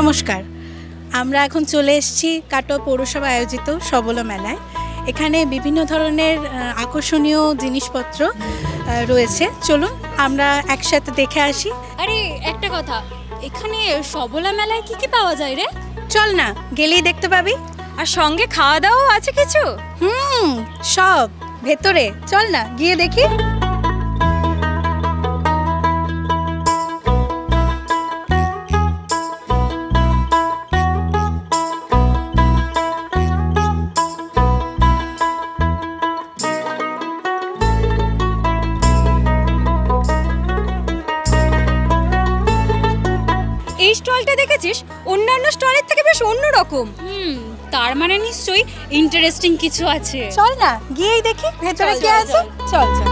নমস্কার, আমরা এখন চলে এসেছি কাটোয়া পৌরসভা আয়োজিত সবলা মেলায়। এখানে বিভিন্ন ধরনের আকর্ষণীয় জিনিসপত্র রয়েছে, চলুন আমরা একসাথে দেখে আসি। আরে একটা কথা, এখানে সবলা মেলায় কি কি পাওয়া যায় রে? চল না, গেলেই দেখতে পাবি। আর সঙ্গে খাওয়া দাওয়াও আছে কিছু? সব ভেতরে, চল না গিয়ে দেখি। এই স্টলটা দেখেছিস? অন্যান্য স্টলের থেকে বেশ অন্যরকম। তার মানে নিশ্চয়ই ইন্টারেস্টিং কিছু আছে। চল না গিয়েই দেখি ভেতরে কি আছে। চল চল।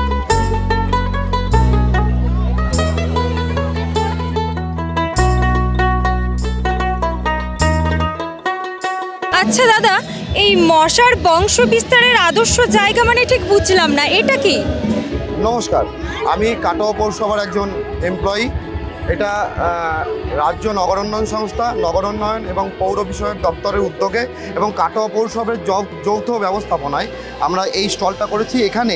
আচ্ছা দাদা, এই মশার বংশ বিস্তারের আদর্শ জায়গা মানে ঠিক বুঝলাম না, এটা কি? নমস্কার, আমি কাটোয়া পৌরসভার একজন এমপ্লয়ি। এটা রাজ্য নগরোন্নয়ন সংস্থা, নগরোন্নয়ন এবং পৌর বিষয়ক দপ্তরের উদ্যোগে এবং কাটোয়া পৌরসভার যৌথ ব্যবস্থাপনায় আমরা এই স্টলটা করেছি। এখানে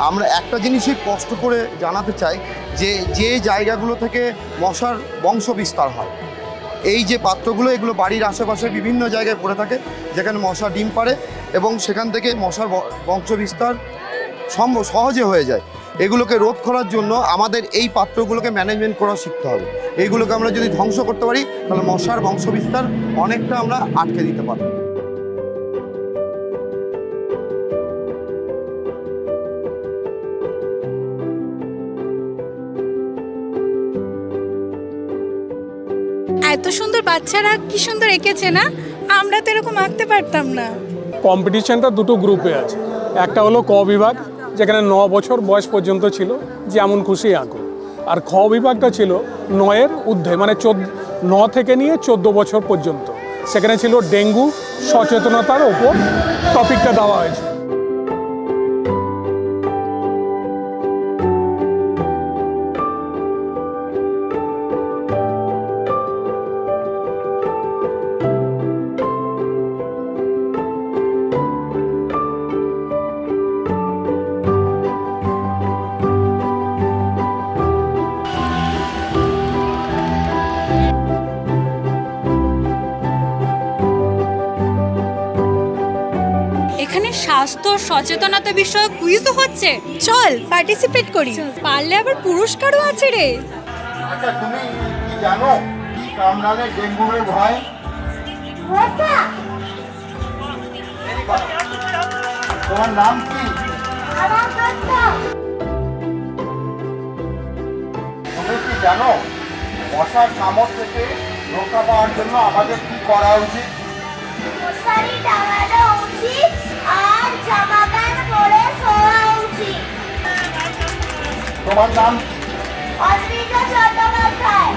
আমরা একটা জিনিসই স্পষ্ট করে জানাতে চাই যে জায়গাগুলো থেকে মশার বংশ বিস্তার হয়, এই যে পাত্রগুলো, এগুলো বাড়ির আশেপাশে বিভিন্ন জায়গায় পড়ে থাকে যেখানে মশা ডিম পাড়ে এবং সেখান থেকে মশার বংশ বিস্তার সহজে হয়ে যায়। এগুলোকে রোধ করার জন্য আমাদের এই পাত্রগুলোকে ম্যানেজমেন্ট করা শিখতে হবে। এইগুলোকে আমরা যদি ধ্বংস করতে পারি তাহলে মশার বংশবিস্তার অনেকটা আমরা আটকে দিতে পারব। এত সুন্দর, বাচ্চারা কি সুন্দর এঁকেছে না? আমরা তো এরকম আঁকতে পারতাম না। কম্পিটিশনটা দুটো গ্রুপে আছে, একটা হলো ক বিভাগ যেখানে 9 বছর বয়স পর্যন্ত ছিল, যেমন খুশি আঁকো। আর খ বিভাগটা ছিল 9-এর ঊর্ধ্বে, মানে 9 থেকে নিয়ে 14 বছর পর্যন্ত। সেখানে ছিল ডেঙ্গু সচেতনতার ওপর টপিকটা দেওয়া হয়েছে। এখানে স্বাস্থ্য সচেতনতা বিষয়ক কুইজও হচ্ছে। চল পার্টিসিপেট করি, পারলে আবার পুরস্কারও আছে রে। আচ্ছা, তুমি কি জানো কামড়ালে ডেঙ্গুর ভয়? তোমার নাম কি? তুমি কি জানো মশার কামড় থেকে রক্ষা পাওয়ার জন্য আমাদের কি করা উচিত? মশারি টাঙানো উচিত আর জামা প্যান্ট পরে শোয়া উচিত। তোমার নাম? অস্মিতা চট্টোপাধ্যায়।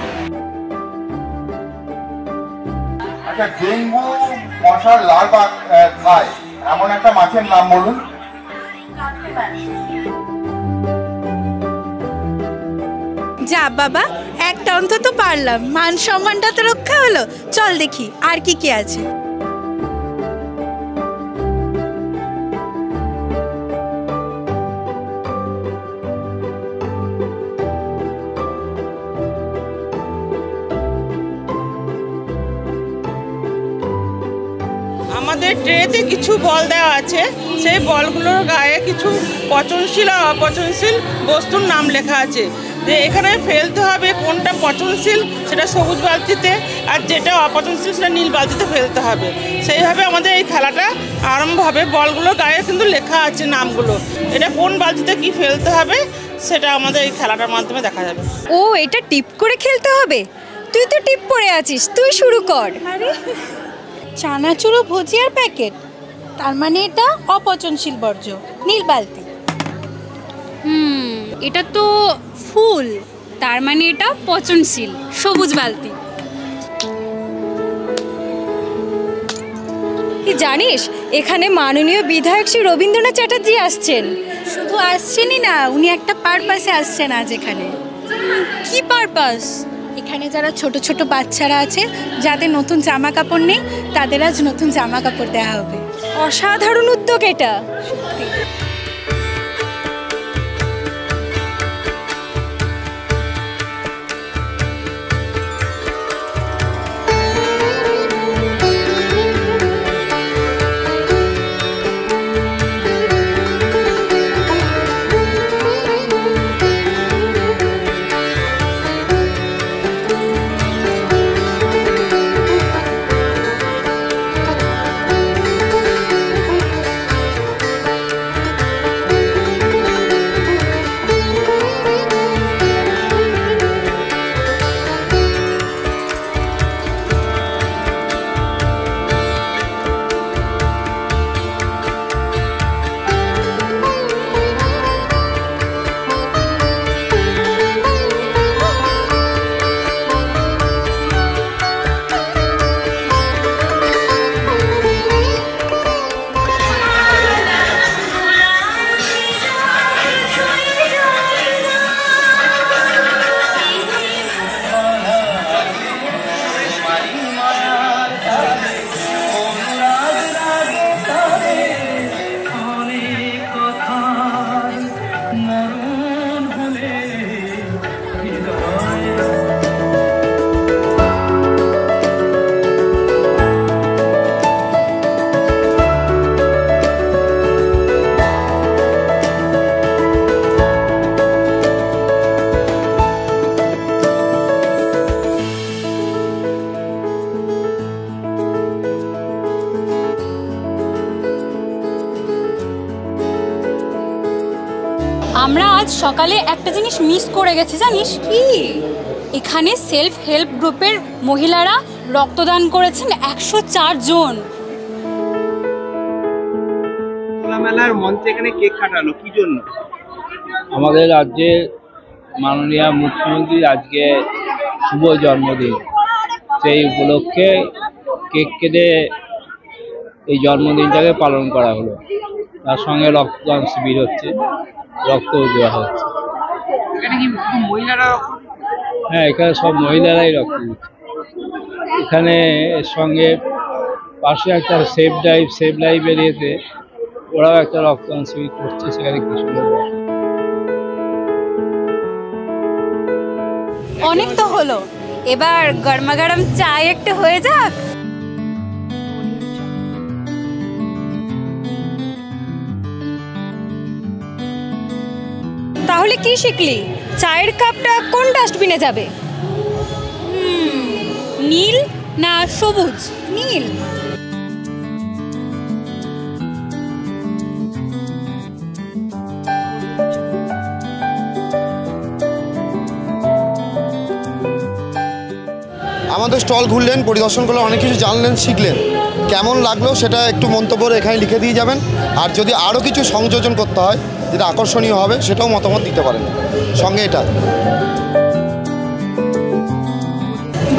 আচ্ছা, ডেঙ্গু মশার লার্ভা খায় এমন একটা মাছের নাম বলুন। যা বাবা, একটা অন্তত পারলাম, মান সম্মানটা তো রক্ষা হলো। চল দেখি আর কি কি আছে। আমাদের ট্রেতে কিছু বল দেওয়া আছে, সেই বলগুলোর গায়ে কিছু পচনশীল আর অপচনশীল বস্তুর নাম লেখা আছে। যে এখানে ফেলতে হবে কোনটা পচনশীল সেটা সবুজ বালতিতে, আর যেটা অপচনশীল সেটা নীল বালতিতে ফেলতে হবে। সেইভাবে আমাদের এই খেলাটা আরম্ভ হবে। বলগুলোর গায়ে কিন্তু লেখা আছে নামগুলো, এটা কোন বালতিতে কি ফেলতে হবে সেটা আমাদের এই খেলাটার মাধ্যমে দেখা যাবে। ও, এটা টিপ করে খেলতে হবে? তুই তো টিপ পরে আছিস, তুই শুরু কর। আরে চানাচুর ও ভুজিয়ার প্যাকেট, তার মানে এটা অপচনশীল বর্জ্য, নীল বালতি। এটা তো ফুল, তার মানে এটা পচনশীল, সবুজ বালতি। জানিস এখানে মাননীয় বিধায়ক শ্রী রবীন্দ্রনাথ চ্যাটার্জি আসছেন। শুধু আসছেনই না, উনি একটা পারপাসে আসছেন আজ এখানে। কি পারপাস? এখানে যারা ছোট ছোট বাচ্চারা আছে যাদের নতুন জামা কাপড় নেই তাদের আজ নতুন জামা কাপড় দেওয়া হবে। অসাধারণ উদ্যোগ এটা। আমরা আজ সকালে একটা জিনিস মিস করে গেছি, জানিস কি? এখানে সেলফ হেল্প গ্রুপের মহিলারা রক্তদান করেছেন 104 জন। মেলার মঞ্চে এখানে কেক কাটালো কি জন্য? আমাদের রাজ্যের মাননীয় মুখ্যমন্ত্রীর আজকে শুভ জন্মদিন, সেই উপলক্ষে কেক কেটে এই জন্মদিনটাকে পালন করা হলো। তার সঙ্গে রক্তদান শিবির হচ্ছে, রক্ত দেওয়া হচ্ছে। এখানে কি মহিলারা? হ্যাঁ, এখানে সব মহিলারাই রক্ত দিচ্ছে। এখানে এর সঙ্গে পাশে একটা সেভ লাইফ এরিয়াতে ওরাও একটা রক্তদান শিবির করছে, সেখানে কিছু লোক। অনেক তো হলো, এবার গরমা গরম চায় একটা হয়ে যাক। তাহলে কি শিখলি? চায়ের কাপটা কোন ডাস্টবিনে যাবে? নীল না সবুজ? নীল। আমাদের স্টল ঘুরলেন, পরিদর্শন করলেন, অনেক কিছু জানলেন, শিখলেন। কেমন লাগলো সেটা একটু মন্তব্য এখানে লিখে দিয়ে যাবেন। আর যদি আরও কিছু সংযোজন করতে হয়, যেটা আকর্ষণীয় হবে, সেটাও মতামত দিতে পারেন। সঙ্গে এটা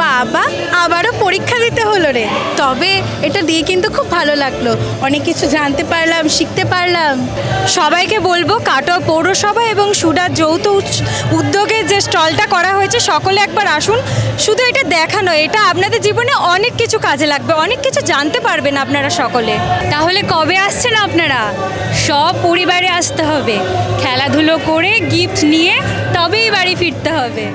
বাবা, আবারও পরীক্ষা দিতে হলো রে। তবে এটা দিয়ে কিন্তু খুব ভালো লাগলো, অনেক কিছু জানতে পারলাম, শিখতে পারলাম। সবাইকে বলবো কাটোয়া পৌরসভা এবং সুডার যৌথ উদ্যোগে যে স্টলটা করা হয়েছে, সকলে একবার আসুন। শুধু এটা দেখা নয়, এটা আপনাদের জীবনে অনেক কিছু কাজে লাগবে, অনেক কিছু জানতে পারবেন আপনারা সকলে। তাহলে কবে আসছেন আপনারা? সব পরিবারে আসতে হবে, খেলাধুলো করে গিফট নিয়ে তবেই বাড়ি ফিরতে হবে।